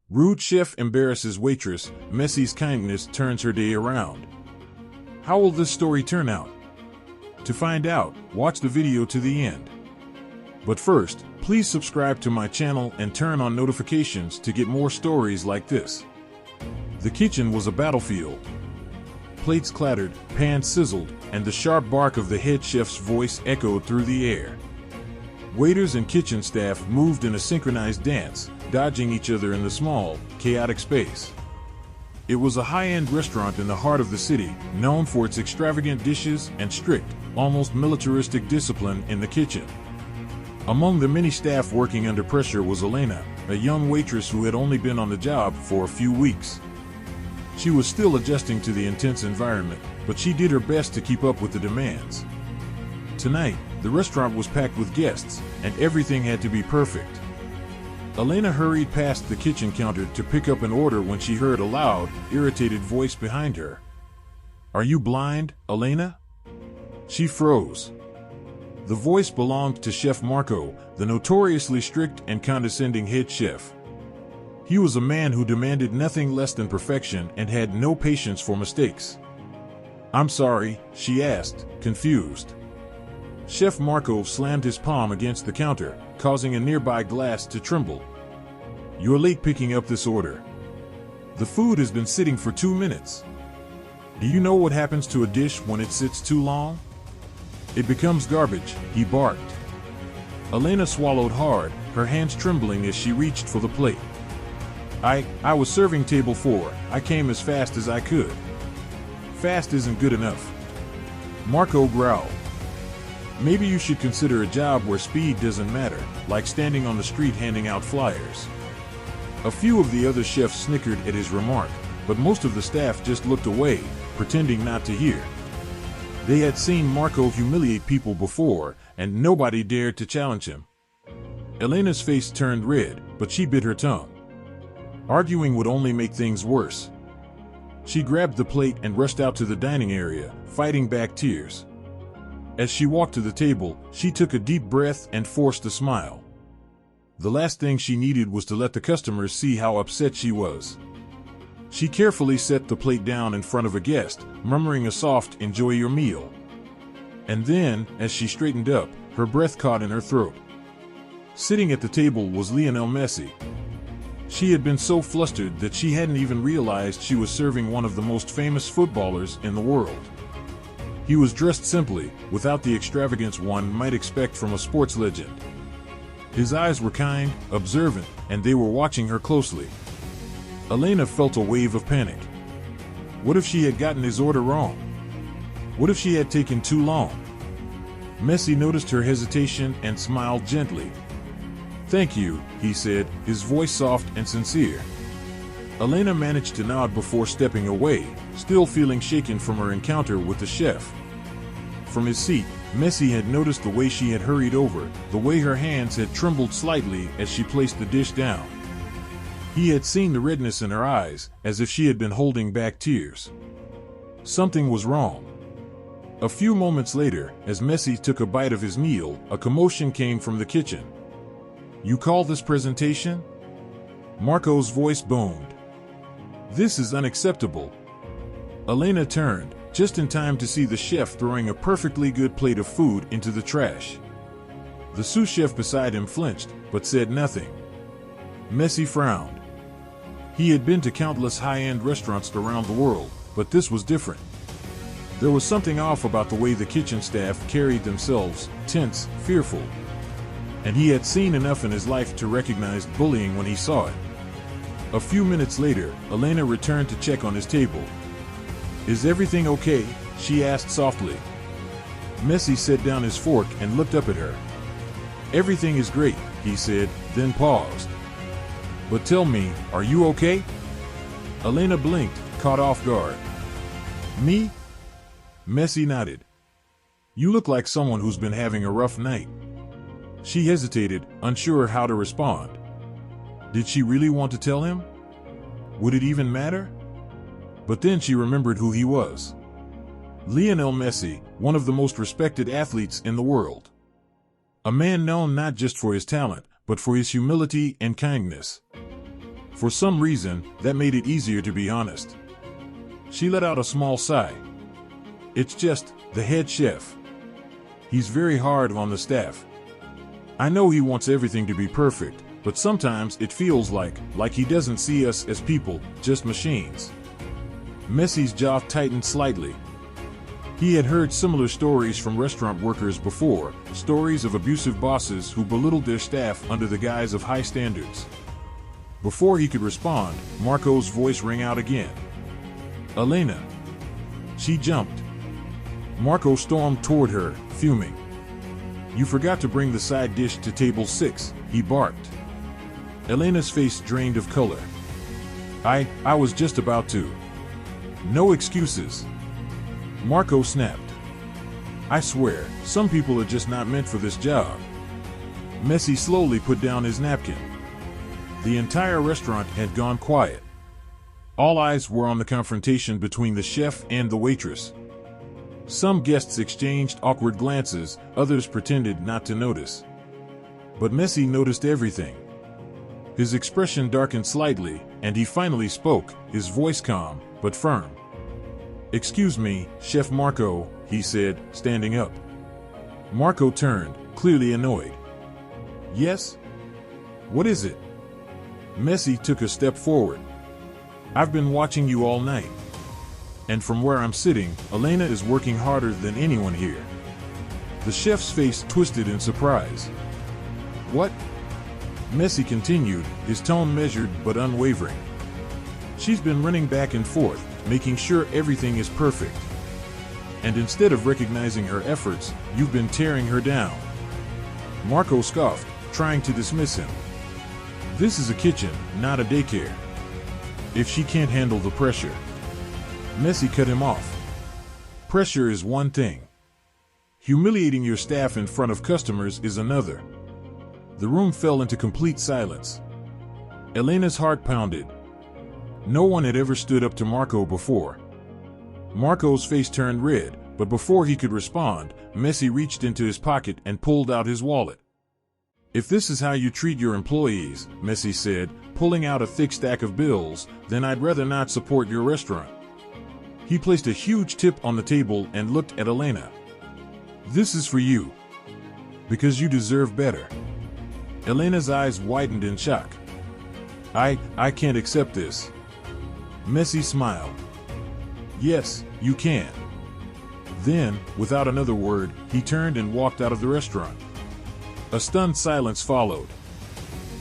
Rude chef embarrasses waitress, Messi's kindness turns her day around. How will this story turn out? To find out, watch the video to the end. But first, please subscribe to my channel and turn on notifications to get more stories like this. The kitchen was a battlefield. Plates clattered, pans sizzled, and the sharp bark of the head chef's voice echoed through the air. Waiters and kitchen staff moved in a synchronized dance, dodging each other in the small, chaotic space. It was a high-end restaurant in the heart of the city, known for its extravagant dishes and strict, almost militaristic discipline in the kitchen. Among the many staff working under pressure was Elena, a young waitress who had only been on the job for a few weeks. She was still adjusting to the intense environment, but she did her best to keep up with the demands. Tonight, the restaurant was packed with guests, and everything had to be perfect. Elena hurried past the kitchen counter to pick up an order when she heard a loud, irritated voice behind her. "Are you blind, Elena?" She froze. The voice belonged to Chef Marco, the notoriously strict and condescending head chef. He was a man who demanded nothing less than perfection and had no patience for mistakes. "I'm sorry," she asked, confused. Chef Marco slammed his palm against the counter, causing a nearby glass to tremble. "You're late picking up this order. The food has been sitting for 2 minutes. Do you know what happens to a dish when it sits too long? It becomes garbage," he barked. Elena swallowed hard, her hands trembling as she reached for the plate. I was serving table 4. I came as fast as I could." "Fast isn't good enough," Marco growled. "Maybe you should consider a job where speed doesn't matter, like standing on the street handing out flyers." A few of the other chefs snickered at his remark, but most of the staff just looked away, pretending not to hear. They had seen Marco humiliate people before, and nobody dared to challenge him. Elena's face turned red, but she bit her tongue. Arguing would only make things worse. She grabbed the plate and rushed out to the dining area, fighting back tears. As she walked to the table, she took a deep breath and forced a smile. The last thing she needed was to let the customers see how upset she was. She carefully set the plate down in front of a guest, murmuring a soft "enjoy your meal." And then, as she straightened up, her breath caught in her throat. Sitting at the table was Lionel Messi. She had been so flustered that she hadn't even realized she was serving one of the most famous footballers in the world. He was dressed simply, without the extravagance one might expect from a sports legend. His eyes were kind, observant, and they were watching her closely. Elena felt a wave of panic. What if she had gotten his order wrong? What if she had taken too long? Messi noticed her hesitation and smiled gently. "Thank you," he said, his voice soft and sincere. Elena managed to nod before stepping away, still feeling shaken from her encounter with the chef. From his seat, Messi had noticed the way she had hurried over, the way her hands had trembled slightly as she placed the dish down. He had seen the redness in her eyes, as if she had been holding back tears. Something was wrong. A few moments later, as Messi took a bite of his meal, a commotion came from the kitchen. "You call this presentation?" Marco's voice boomed. "This is unacceptable." Elena turned, just in time to see the chef throwing a perfectly good plate of food into the trash. The sous chef beside him flinched, but said nothing. Messi frowned. He had been to countless high-end restaurants around the world, but this was different. There was something off about the way the kitchen staff carried themselves, tense, fearful. And he had seen enough in his life to recognize bullying when he saw it. A few minutes later, Elena returned to check on his table. "Is everything okay?" she asked softly. Messi set down his fork and looked up at her. "Everything is great," he said, then paused. "But tell me, are you okay?" Elena blinked, caught off guard. "Me?" Messi nodded. "You look like someone who's been having a rough night." She hesitated, unsure how to respond. Did she really want to tell him? Would it even matter? But then she remembered who he was. Lionel Messi, one of the most respected athletes in the world. A man known not just for his talent, but for his humility and kindness. For some reason, that made it easier to be honest. She let out a small sigh. It's just the head chef. He's very hard on the staff. I know he wants everything to be perfect, but sometimes it feels like he doesn't see us as people, just machines. Messi's jaw tightened slightly. He had heard similar stories from restaurant workers before, stories of abusive bosses who belittled their staff under the guise of high standards. Before he could respond, Marco's voice rang out again. Elena. She jumped. Marco stormed toward her, fuming. You forgot to bring the side dish to table 6, he barked. Elena's face drained of color. I was just about to. No excuses. Marco snapped. I swear, some people are just not meant for this job. Messi slowly put down his napkin. The entire restaurant had gone quiet. All eyes were on the confrontation between the chef and the waitress. Some guests exchanged awkward glances, others pretended not to notice. But Messi noticed everything. His expression darkened slightly, and he finally spoke, his voice calm, but firm. Excuse me, Chef Marco, he said, standing up. Marco turned, clearly annoyed. Yes? What is it? Messi took a step forward. I've been watching you all night. And from where I'm sitting, Elena is working harder than anyone here. The chef's face twisted in surprise. What? Messi continued, his tone measured but unwavering. She's been running back and forth, making sure everything is perfect. And instead of recognizing her efforts, you've been tearing her down. Marco scoffed, trying to dismiss him. This is a kitchen, not a daycare. If she can't handle the pressure. Messi cut him off. Pressure is one thing. Humiliating your staff in front of customers is another. The room fell into complete silence. Elena's heart pounded. No one had ever stood up to Marco before. Marco's face turned red, but before he could respond, Messi reached into his pocket and pulled out his wallet. If this is how you treat your employees, Messi said, pulling out a thick stack of bills, then I'd rather not support your restaurant. He placed a huge tip on the table and looked at Elena. This is for you. Because you deserve better. Elena's eyes widened in shock. I can't accept this. Messi smiled. Yes, you can. Then, without another word, he turned and walked out of the restaurant. A stunned silence followed.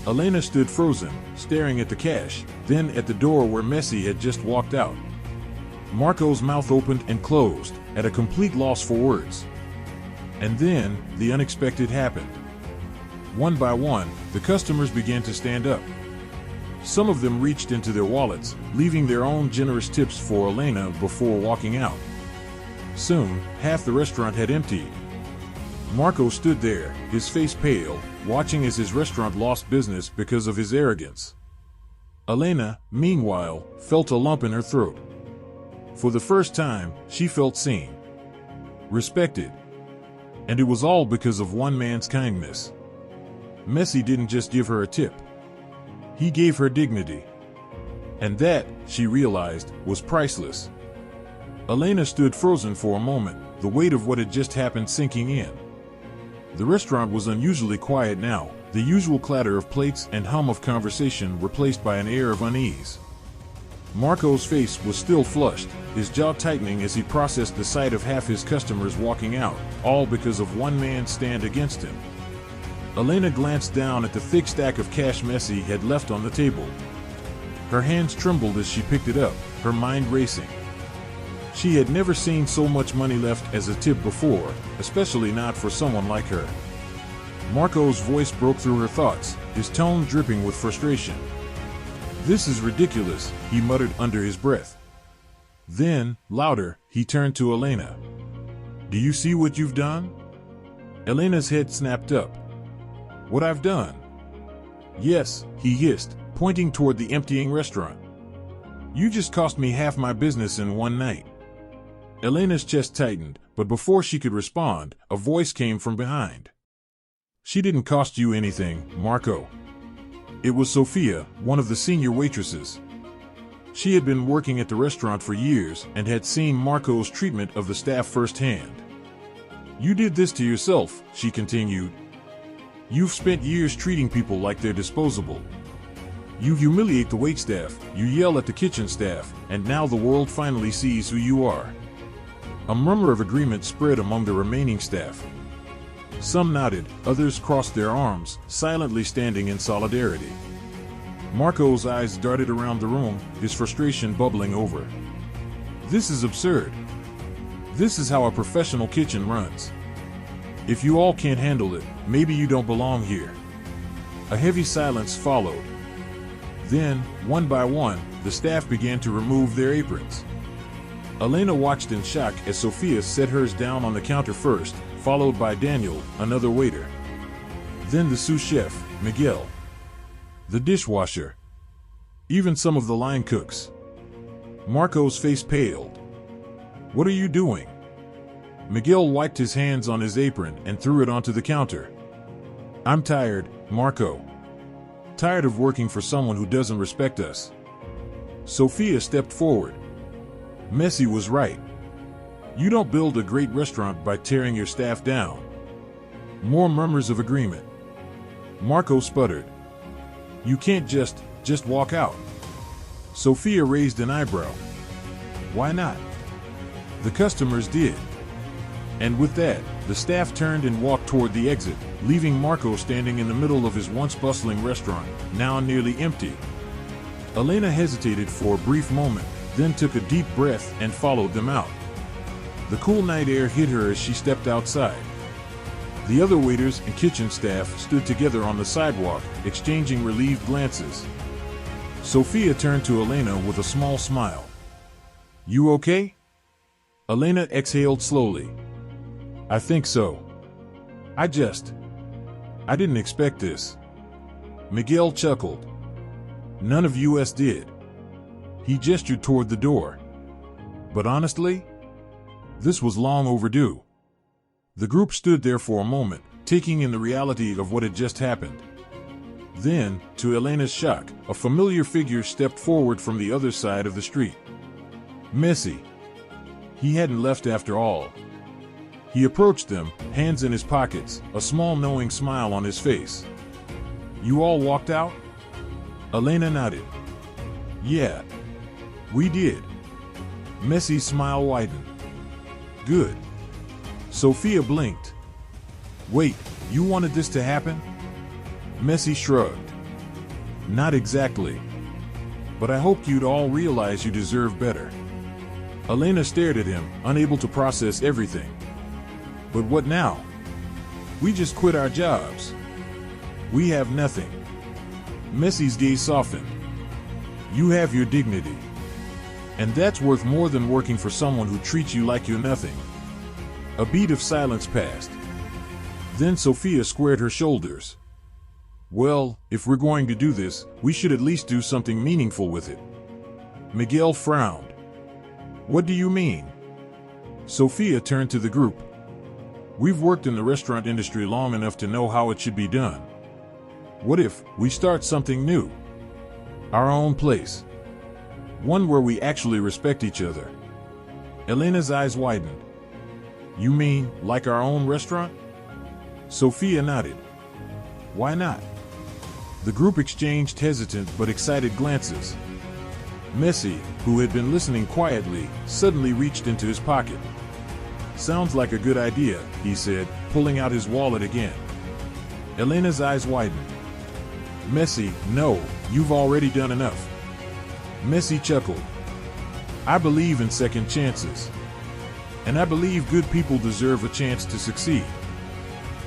Elena stood frozen, staring at the cash, then at the door where Messi had just walked out. Marco's mouth opened and closed, at a complete loss for words. And then, the unexpected happened. One by one, the customers began to stand up. Some of them reached into their wallets, leaving their own generous tips for Elena before walking out. Soon, half the restaurant had emptied. Marco stood there, his face pale, watching as his restaurant lost business because of his arrogance. Elena, meanwhile, felt a lump in her throat. For the first time, she felt seen. Respected. And it was all because of one man's kindness. Messi didn't just give her a tip. He gave her dignity. And that, she realized, was priceless. Elena stood frozen for a moment, the weight of what had just happened sinking in. The restaurant was unusually quiet now, the usual clatter of plates and hum of conversation replaced by an air of unease. Marco's face was still flushed, his jaw tightening as he processed the sight of half his customers walking out, all because of one man's stand against him. Elena glanced down at the thick stack of cash Messi had left on the table. Her hands trembled as she picked it up, her mind racing. She had never seen so much money left as a tip before, especially not for someone like her. Marco's voice broke through her thoughts, his tone dripping with frustration. This is ridiculous, he muttered under his breath. Then, louder, he turned to Elena. Do you see what you've done? Elena's head snapped up. What I've done? Yes, he hissed, pointing toward the emptying restaurant. You just cost me half my business in one night. Elena's chest tightened, but before she could respond, a voice came from behind. She didn't cost you anything, Marco. It was Sophia, one of the senior waitresses. She had been working at the restaurant for years and had seen Marco's treatment of the staff firsthand. "You did this to yourself," she continued. "You've spent years treating people like they're disposable. You humiliate the waitstaff, you yell at the kitchen staff, and now the world finally sees who you are." A murmur of agreement spread among the remaining staff. Some nodded, others crossed their arms, silently standing in solidarity. Marco's eyes darted around the room, his frustration bubbling over. "This is absurd. This is how a professional kitchen runs. If you all can't handle it, maybe you don't belong here." A heavy silence followed. Then, one by one, the staff began to remove their aprons. Elena watched in shock as Sophia set hers down on the counter first, followed by Daniel, another waiter. Then the sous chef, Miguel. The dishwasher. Even some of the line cooks. Marco's face paled. "What are you doing?" Miguel wiped his hands on his apron and threw it onto the counter. "I'm tired, Marco. Tired of working for someone who doesn't respect us." Sophia stepped forward. Messi was right. You don't build a great restaurant by tearing your staff down. More murmurs of agreement. Marco sputtered. "You can't just walk out." Sophia raised an eyebrow. "Why not?" The customers did. And with that, the staff turned and walked toward the exit, leaving Marco standing in the middle of his once bustling restaurant, now nearly empty. Elena hesitated for a brief moment, then took a deep breath and followed them out. The cool night air hit her as she stepped outside. The other waiters and kitchen staff stood together on the sidewalk, exchanging relieved glances. Sophia turned to Elena with a small smile. "You okay?" Elena exhaled slowly. "I think so. I didn't expect this." Miguel chuckled. "None of us did." He gestured toward the door. "But honestly, this was long overdue." The group stood there for a moment, taking in the reality of what had just happened. Then, to Elena's shock, a familiar figure stepped forward from the other side of the street. Messi. He hadn't left after all. He approached them, hands in his pockets, a small knowing smile on his face. "You all walked out?" Elena nodded. "Yeah, we did." Messi's smile widened. "Good." Sophia blinked. "Wait, you wanted this to happen?" Messi shrugged. "Not exactly. But I hoped you'd all realize you deserve better." Elena stared at him, unable to process everything. "But what now? We just quit our jobs. We have nothing." Messi's gaze softened. "You have your dignity. And that's worth more than working for someone who treats you like you're nothing." A beat of silence passed. Then Sophia squared her shoulders. "Well, if we're going to do this, we should at least do something meaningful with it." Miguel frowned. "What do you mean?" Sophia turned to the group. "We've worked in the restaurant industry long enough to know how it should be done. What if we start something new? Our own place. One where we actually respect each other." Elena's eyes widened. "You mean, like our own restaurant?" Sophia nodded. "Why not?" The group exchanged hesitant but excited glances. Messi, who had been listening quietly, suddenly reached into his pocket. "Sounds like a good idea," he said, pulling out his wallet again. Elena's eyes widened. "Messi, no, you've already done enough." Messi chuckled. "I believe in second chances. And I believe good people deserve a chance to succeed."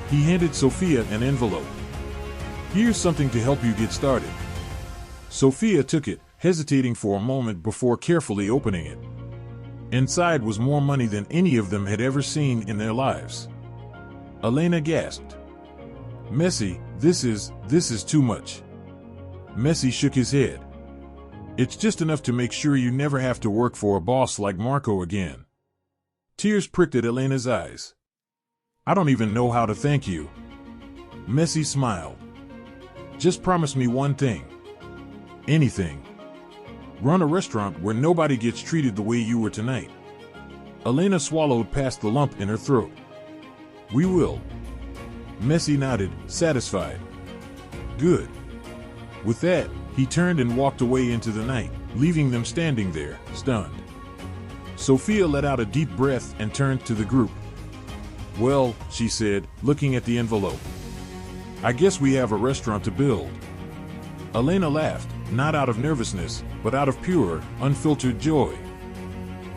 He handed Sophia an envelope. "Here's something to help you get started." Sophia took it, hesitating for a moment before carefully opening it. Inside was more money than any of them had ever seen in their lives. Elena gasped. "Messi, this is too much." Messi shook his head. "It's just enough to make sure you never have to work for a boss like Marco again." Tears pricked at Elena's eyes. "I don't even know how to thank you." Messi smiled. Just promise me one thing. Anything. Run a restaurant where nobody gets treated the way you were tonight. Elena swallowed past the lump in her throat. We will. Messi nodded, satisfied. Good. With that, he turned and walked away into the night, leaving them standing there, stunned. Sophia let out a deep breath and turned to the group. Well, she said, looking at the envelope. I guess we have a restaurant to build. Elena laughed, not out of nervousness, but out of pure, unfiltered joy.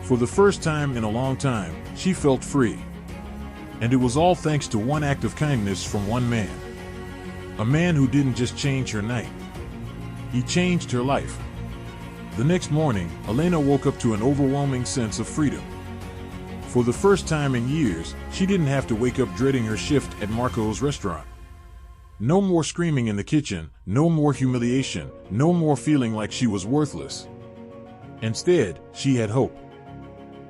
For the first time in a long time, she felt free. And it was all thanks to one act of kindness from one man. A man who didn't just change her night. He changed her life. The next morning, Elena woke up to an overwhelming sense of freedom. For the first time in years, she didn't have to wake up dreading her shift at Marco's restaurant. No more screaming in the kitchen, no more humiliation, no more feeling like she was worthless. Instead, she had hope.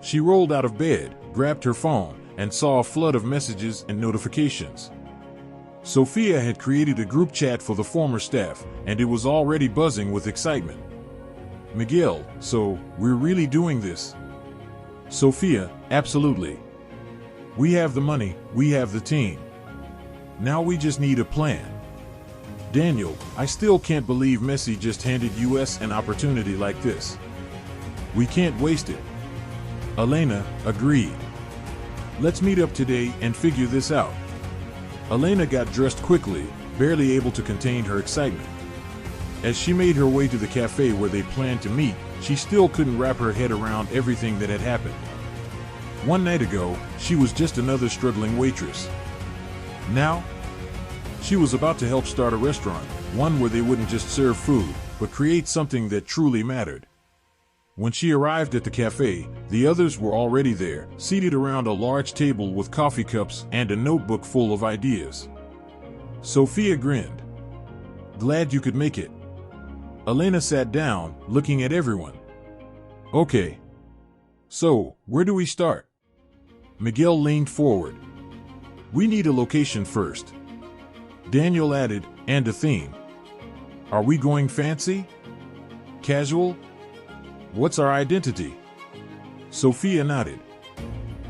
She rolled out of bed, grabbed her phone, and saw a flood of messages and notifications. Sophia had created a group chat for the former staff, and it was already buzzing with excitement. Miguel, so, we're really doing this? Sophia, absolutely. We have the money, we have the team. Now we just need a plan. Daniel, I still can't believe Messi just handed us an opportunity like this. We can't waste it. Elena, agreed. Let's meet up today and figure this out. Elena got dressed quickly, barely able to contain her excitement. As she made her way to the cafe where they planned to meet, she still couldn't wrap her head around everything that had happened. One night ago, she was just another struggling waitress. Now, she was about to help start a restaurant, one where they wouldn't just serve food, but create something that truly mattered. When she arrived at the cafe, the others were already there, seated around a large table with coffee cups and a notebook full of ideas. Sophia grinned. Glad you could make it. Elena sat down, looking at everyone. Okay. So, where do we start? Miguel leaned forward. We need a location first. Daniel added, and a theme. Are we going fancy? Casual? What's our identity? Sophia nodded.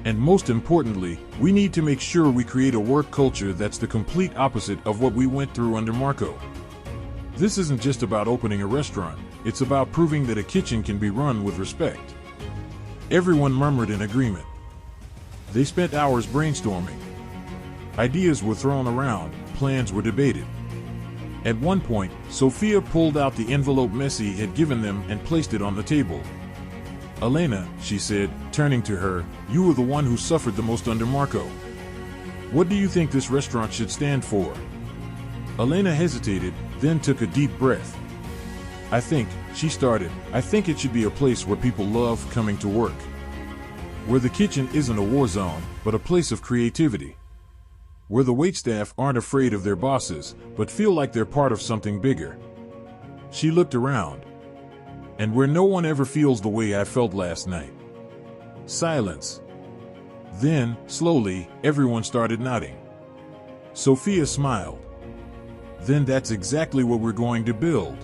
And most importantly, we need to make sure we create a work culture that's the complete opposite of what we went through under Marco. This isn't just about opening a restaurant, it's about proving that a kitchen can be run with respect. Everyone murmured in agreement. They spent hours brainstorming. Ideas were thrown around, plans were debated. At one point, Sophia pulled out the envelope Messi had given them and placed it on the table. Elena, she said, turning to her, you were the one who suffered the most under Marco. What do you think this restaurant should stand for? Elena hesitated, then took a deep breath. I think it should be a place where people love coming to work. Where the kitchen isn't a war zone, but a place of creativity. Where the waitstaff aren't afraid of their bosses, but feel like they're part of something bigger. She looked around. And where no one ever feels the way I felt last night. Silence. Then, slowly, everyone started nodding. Sophia smiled. Then that's exactly what we're going to build.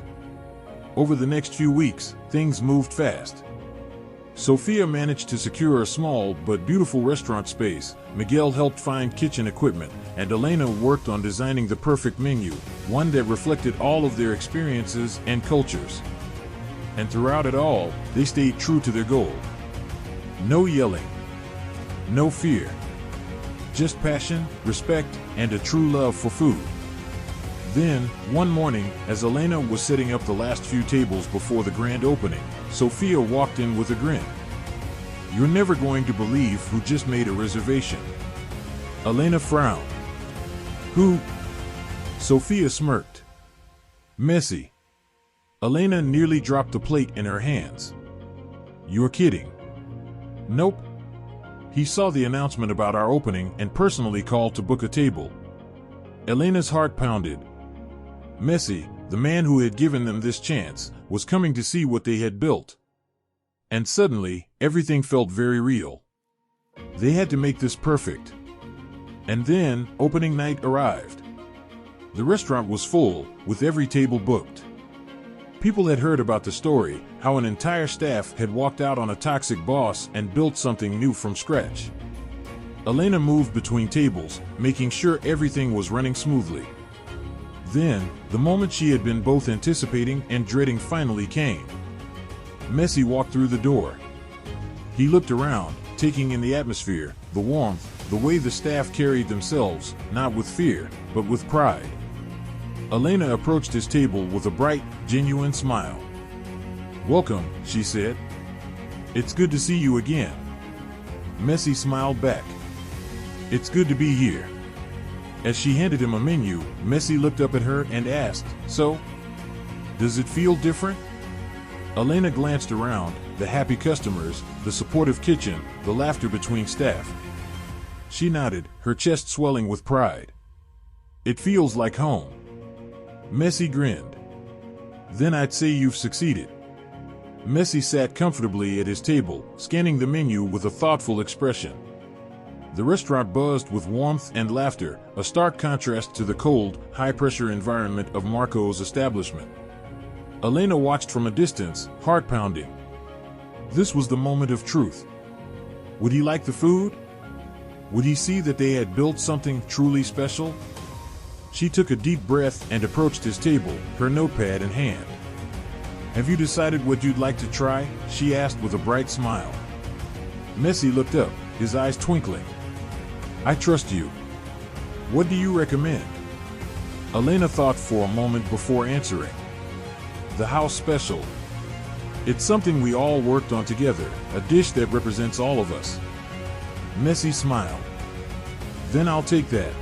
Over the next few weeks, things moved fast. Sophia managed to secure a small but beautiful restaurant space, Miguel helped find kitchen equipment, and Elena worked on designing the perfect menu, one that reflected all of their experiences and cultures. And throughout it all, they stayed true to their goal. No yelling. No fear. Just passion, respect, and a true love for food. Then, one morning, as Elena was setting up the last few tables before the grand opening, Sophia walked in with a grin. You're never going to believe who just made a reservation. Elena frowned. Who? Sophia smirked. Messi. Elena nearly dropped the plate in her hands. You're kidding. Nope. He saw the announcement about our opening and personally called to book a table. Elena's heart pounded. Messi, the man who had given them this chance, was coming to see what they had built. And suddenly, everything felt very real. They had to make this perfect. And then, opening night arrived. The restaurant was full, with every table booked. People had heard about the story, how an entire staff had walked out on a toxic boss and built something new from scratch. Elena moved between tables, making sure everything was running smoothly. Then, the moment she had been both anticipating and dreading finally came. Messi walked through the door. He looked around, taking in the atmosphere, the warmth, the way the staff carried themselves, not with fear, but with pride. Elena approached his table with a bright, genuine smile. "Welcome," she said. "It's good to see you again." Messi smiled back. "It's good to be here." As she handed him a menu, Messi looked up at her and asked, "So, does it feel different?" Elena glanced around, the happy customers, the supportive kitchen, the laughter between staff. She nodded, her chest swelling with pride. "It feels like home." Messi grinned. "Then I'd say you've succeeded." Messi sat comfortably at his table, scanning the menu with a thoughtful expression. The restaurant buzzed with warmth and laughter, a stark contrast to the cold, high-pressure environment of Marco's establishment. Elena watched from a distance, heart pounding. This was the moment of truth. Would he like the food? Would he see that they had built something truly special? She took a deep breath and approached his table, her notepad in hand. "Have you decided what you'd like to try?" she asked with a bright smile. Messi looked up, his eyes twinkling. "I trust you. What do you recommend?" Elena thought for a moment before answering. "The house special. It's something we all worked on together, a dish that represents all of us." Messi smiled. "Then I'll take that."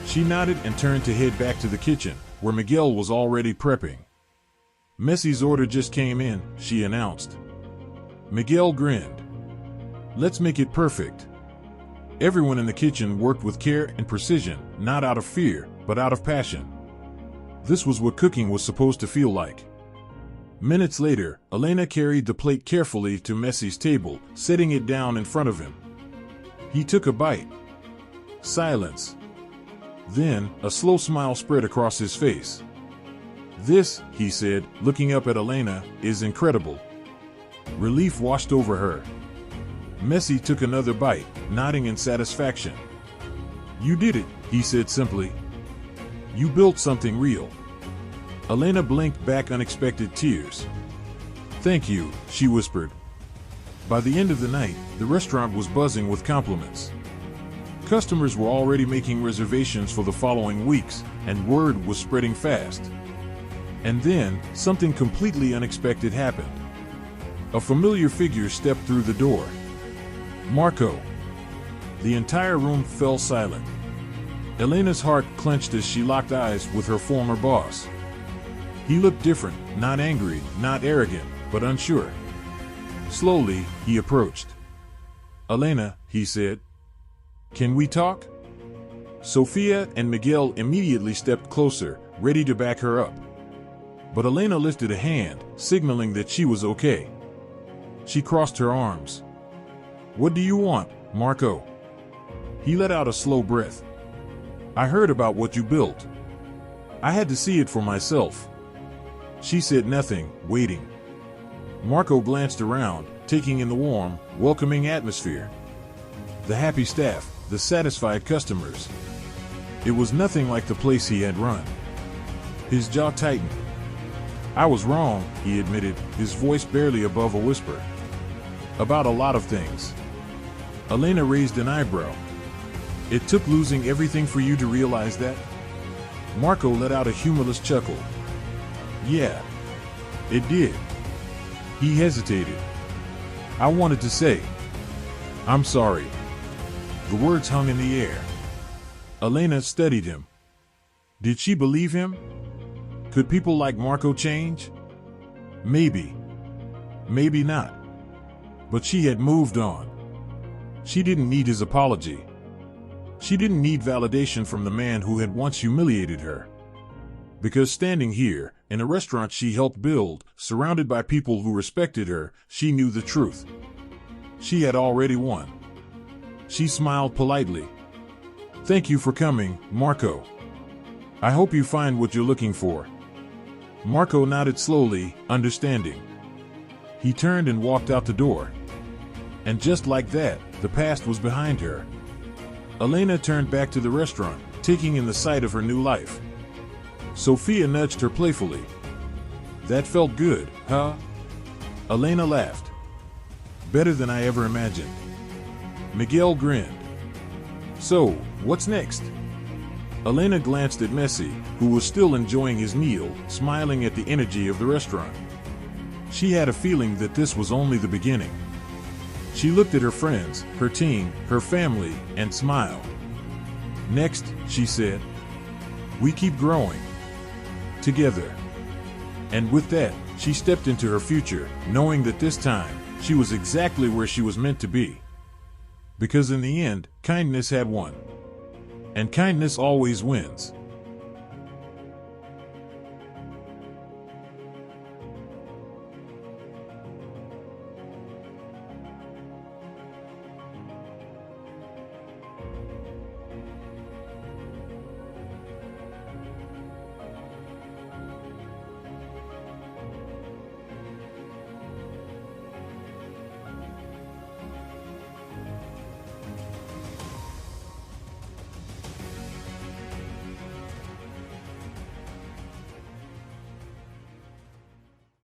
She nodded and turned to head back to the kitchen, where Miguel was already prepping. "Messi's order just came in," she announced. Miguel grinned. "Let's make it perfect." Everyone in the kitchen worked with care and precision, not out of fear, but out of passion. This was what cooking was supposed to feel like. Minutes later, Elena carried the plate carefully to Messi's table, setting it down in front of him. He took a bite. Silence. Then, a slow smile spread across his face. "This," he said, looking up at Elena, "is incredible." Relief washed over her. Messi took another bite, nodding in satisfaction. "You did it," he said simply. "You built something real." Elena blinked back unexpected tears. "Thank you," she whispered. By the end of the night, the restaurant was buzzing with compliments. Customers were already making reservations for the following weeks, and word was spreading fast. And then, something completely unexpected happened. A familiar figure stepped through the door. Marco. The entire room fell silent. Elena's heart clenched as she locked eyes with her former boss. He looked different, not angry, not arrogant, but unsure. Slowly, he approached. "Elena," he said, "can we talk?" Sofia and Miguel immediately stepped closer, ready to back her up. But Elena lifted a hand, signaling that she was okay. She crossed her arms. "What do you want, Marco?" He let out a slow breath. "I heard about what you built. I had to see it for myself." She said nothing, waiting. Marco glanced around, taking in the warm, welcoming atmosphere. The happy staff, the satisfied customers. It was nothing like the place he had run. His jaw tightened. "I was wrong," he admitted, his voice barely above a whisper. "About a lot of things." Elena raised an eyebrow. "It took losing everything for you to realize that?" Marco let out a humorless chuckle. "Yeah, it did." He hesitated. "I wanted to say, I'm sorry." The words hung in the air. Elena studied him. Did she believe him? Could people like Marco change? Maybe. Maybe not. But she had moved on. She didn't need his apology. She didn't need validation from the man who had once humiliated her. Because standing here, in a restaurant she helped build, surrounded by people who respected her, she knew the truth. She had already won. She smiled politely. "Thank you for coming, Marco." I hope you find what you're looking for. Marco nodded slowly, understanding. He turned and walked out the door. And just like that, the past was behind her. Elena turned back to the restaurant, taking in the sight of her new life. Sophia nudged her playfully. That felt good, huh? Elena laughed. Better than I ever imagined. Miguel grinned. So, what's next? Elena glanced at Messi, who was still enjoying his meal, smiling at the energy of the restaurant. She had a feeling that this was only the beginning. She looked at her friends, her team, her family, and smiled. Next, she said, we keep growing. Together. And with that, she stepped into her future, knowing that this time, she was exactly where she was meant to be. Because in the end, kindness had won. And kindness always wins.